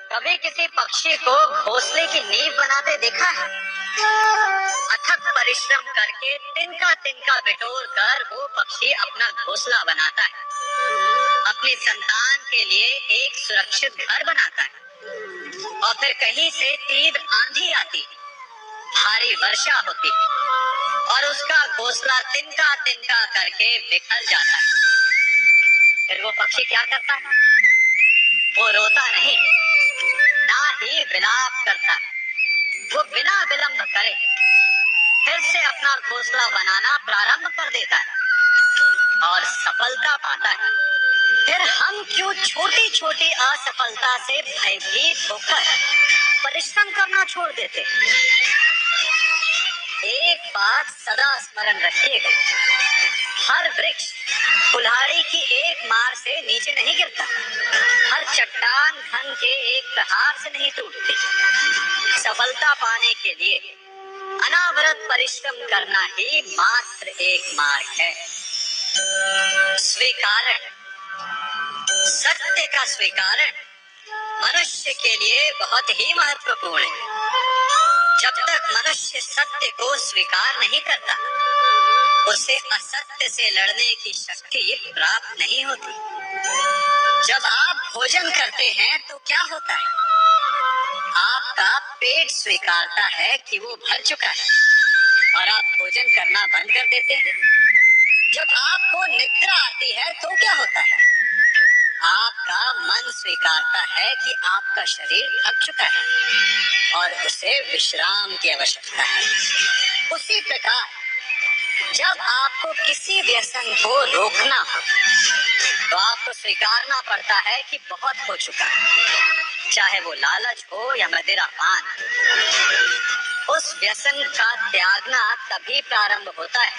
कभी किसी पक्षी को घोंसले की नींव बनाते देखा है? अथक परिश्रम करके तिनका तिनका बिटोर कर वो पक्षी अपना घोंसला बनाता है, अपनी संतान के लिए एक सुरक्षित घर बनाता है। और फिर कहीं से तीव्र आंधी आती, भारी वर्षा होती और उसका घोंसला तिनका तिनका करके बिखर जाता है। फिर वो पक्षी क्या करता है? वो रोता नहीं, ना ही विलाप करता है। वो बिना विलंब करे फिर से अपना घोंसला बनाना प्रारंभ कर देता है और सफलता पाता है। फिर हम क्यों छोटी छोटी असफलता से भयभीत होकर परिश्रम करना छोड़ देते? एक बात सदा स्मरण रखिएगा, हर वृक्ष कुल्हाड़ी की एक मार से नीचे नहीं गिरता, हर चट्टान धन के एक प्रहार से नहीं टूटती। सफलता पाने के लिए अनावरत परिश्रम करना ही मात्र एक मार्ग है। स्वीकारण, सत्य का स्वीकारण मनुष्य के लिए बहुत ही महत्वपूर्ण है। जब तक मनुष्य सत्य को स्वीकार नहीं करता, उसे असत्य से लड़ने की शक्ति प्राप्त नहीं होती। जब आप भोजन करते हैं तो क्या होता है? आपका पेट स्वीकारता है कि वो भर चुका है और आप भोजन करना बंद कर देते हैं। जब आपको निद्रा आती है तो क्या होता है? आपका मन स्वीकारता है कि आपका शरीर थक चुका है और उसे विश्राम की आवश्यकता है। उसी प्रकार जब आपको किसी व्यसन को रोकना हो तो आपको स्वीकारना पड़ता है कि बहुत हो चुका है, चाहे वो लालच हो या मदिरापान। उस व्यसन का त्यागना तभी प्रारंभ होता है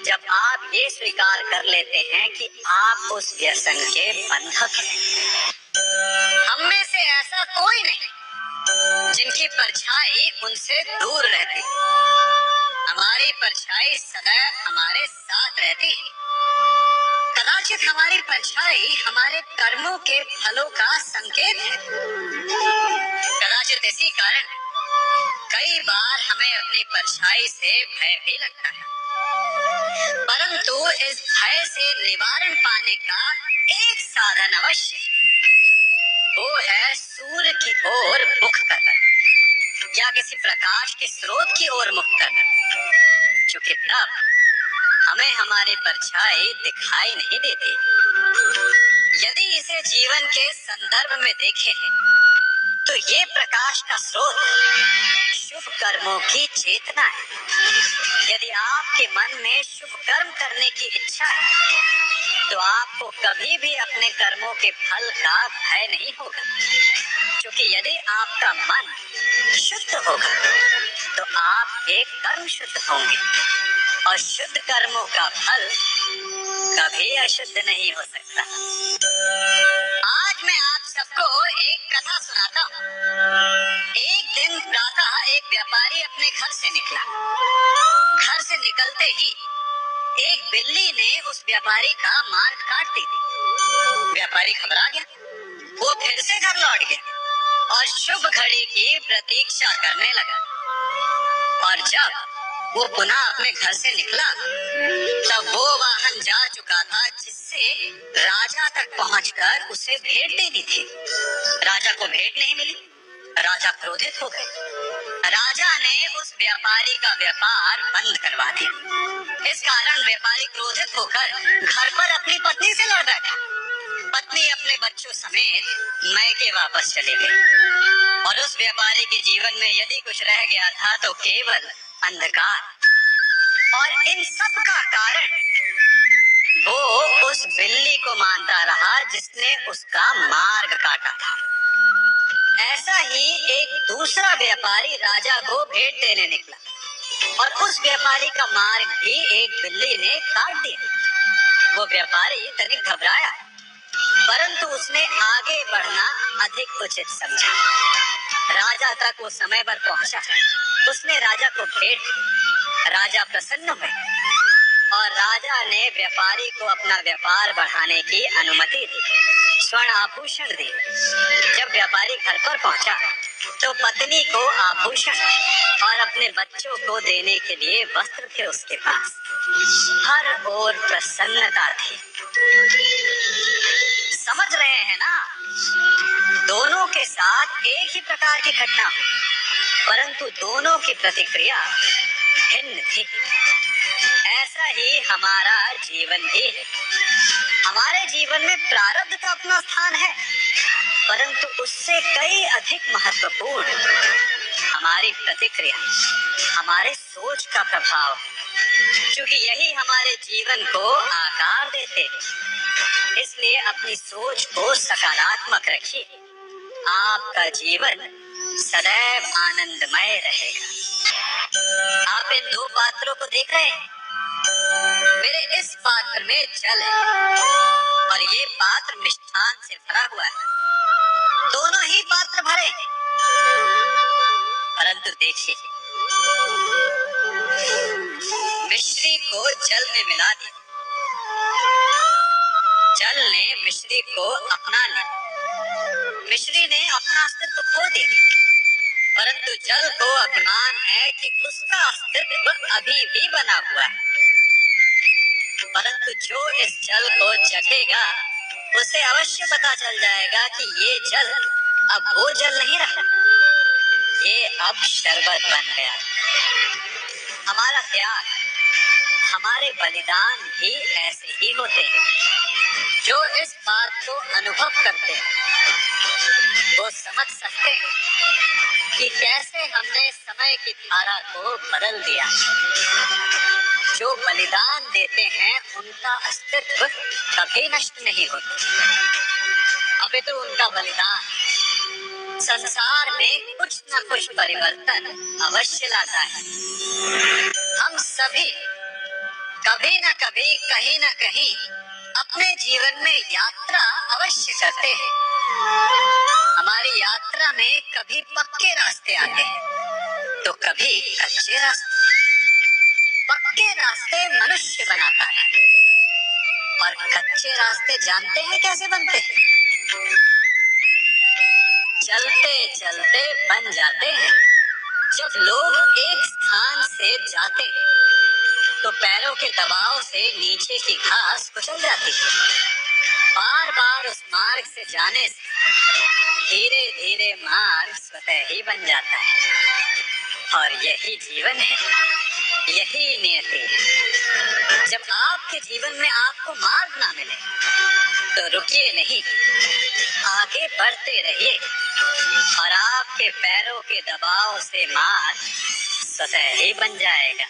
जब आप ये स्वीकार कर लेते हैं कि आप उस व्यसन के बंधक हैं। हम में से ऐसा कोई नहीं जिनकी परछाई उनसे दूर रहती। हमारी परछाई सदैव हमारे साथ रहती। कदाचित हमारी परछाई हमारे कर्मों के फलों का संकेत है। कदाचित इसी कारण कई बार हमें अपनी परछाई से भय भी लगता है, परंतु इस भय से निवारण पाने का एक साधन अवश्य है। वो है सूर्य की ओर मुख करना या किसी प्रकाश के स्रोत की ओर मुख करना, क्योंकि तब हमें हमारी परछाई दिखाई नहीं देती। यदि इसे जीवन के संदर्भ में देखें तो ये प्रकाश का स्रोत शुभ कर्मों की चेतना है। यदि आपके मन में शुभ कर्म करने की इच्छा है तो आपको कभी भी अपने कर्मों के फल का भय नहीं होगा, क्योंकि यदि आपका मन शुद्ध होगा तो आपके कर्म शुद्ध होंगे और शुद्ध कर्मों का फल कभी अशुद्ध नहीं हो सकता। आज मैं आप सबको एक कथा सुनाता हूँ। एक दिन प्रातः एक व्यापारी अपने घर से निकला। घर से निकलते ही एक बिल्ली ने उस व्यापारी का मार्ग काट दी। व्यापारी घबरा गया, वो फिर से घर लौट गया और शुभ घड़ी की प्रतीक्षा करने लगा। और जब वो पुनः अपने घर से निकला तब वो वाहन जा चुका था जिससे राजा तक पहुंचकर उसे भेंट देनी थी। राजा को भेंट नहीं मिली। राजा क्रोधित हो गए। राजा ने उस व्यापारी का व्यापार बंद करवा दिया। इस कारण व्यापारी क्रोधित होकर घर पर अपनी पत्नी से लड़ बैठा। पत्नी अपने बच्चों समेत मैके वापस चले गई और उस व्यापारी के जीवन में यदि कुछ रह गया था तो केवल अंधकार। और इन सब का कारण वो उस बिल्ली को मानता रहा जिसने उसका मार्ग काटा था। ऐसा ही एक दूसरा व्यापारी राजा को भेंट देने निकला और उस व्यापारी का मार्ग भी एक बिल्ली ने काट दिया। वो व्यापारी तनिक घबराया, परंतु उसने आगे बढ़ना अधिक उचित समझा। राजा तक वो समय पर पहुंचा। उसने राजा को भेंट दी। राजा प्रसन्न हुए और राजा ने व्यापारी को अपना व्यापार बढ़ाने की अनुमति दी। स्वर्ण आभूषण दिए। जब व्यापारी घर पर पहुंचा तो पत्नी को आभूषण और अपने बच्चों को देने के लिए वस्त्र थे उसके पास। हर ओर प्रसन्नता थी। समझ रहे हैं ना, दोनों के साथ एक ही प्रकार की घटना हुई, परंतु दोनों की प्रतिक्रिया भिन्न थी। ऐसा ही हमारा जीवन भी है। हमारे जीवन में प्रारब्ध का अपना स्थान है, परंतु उससे कई अधिक महत्वपूर्ण हमारी प्रतिक्रिया, हमारे सोच का प्रभाव, क्योंकि यही हमारे जीवन को आकार देते हैं। इसलिए अपनी सोच को सकारात्मक रखिए, आपका जीवन सदैव आनंदमय रहेगा। आप इन दो पात्रों को देख रहे हैं। मेरे इस पात्र में जल है और ये पात्र मिष्ठान से भरा हुआ है। दोनों ही पात्र भरे हैं, परंतु देखिए, मिश्री को जल में मिला दिया, जल ने मिश्री को अपना लिया, मिश्री ने अपना अस्तित्व खो दिया, परंतु जल को अभिमान है कि उसका अस्तित्व अभी भी बना हुआ है। परंतु जो इस जल को चखेगा उसे अवश्य पता चल जाएगा कि ये जल अब वो जल नहीं रहा, ये अब शरबत बन गया। हमारा त्याग, हमारे बलिदान भी ऐसे ही होते हैं। जो इस बात को अनुभव करते हैं वो समझ सकते हैं कि कैसे हमने समय की धारा को बदल दिया। जो बलिदान देते हैं उनका अस्तित्व कभी नष्ट नहीं होता, अपितु उनका बलिदान संसार में कुछ न कुछ परिवर्तन अवश्य लाता है। हम सभी कभी न कभी, कहीं न कहीं अपने जीवन में यात्रा अवश्य करते हैं। हमारी यात्रा में कभी पक्के रास्ते आते हैं तो कभी कच्चे रास्ते। पक्के रास्ते मनुष्य बनाता है और कच्चे रास्ते जानते हैं कैसे बनते हैं? चलते चलते बन जाते हैं। जब लोग एक स्थान से जाते तो पैरों के दबाव से नीचे की घास कुचल जाती है। बार बार उस मार्ग से जाने से धीरे धीरे मार्ग स्वतः ही बन जाता है। और यही जीवन है, यही नियति है। जब आपके जीवन में आपको मार्ग ना मिले तो रुकिए नहीं, आगे बढ़ते रहिए और आपके पैरों के दबाव से मार्ग स्वतः ही बन जाएगा।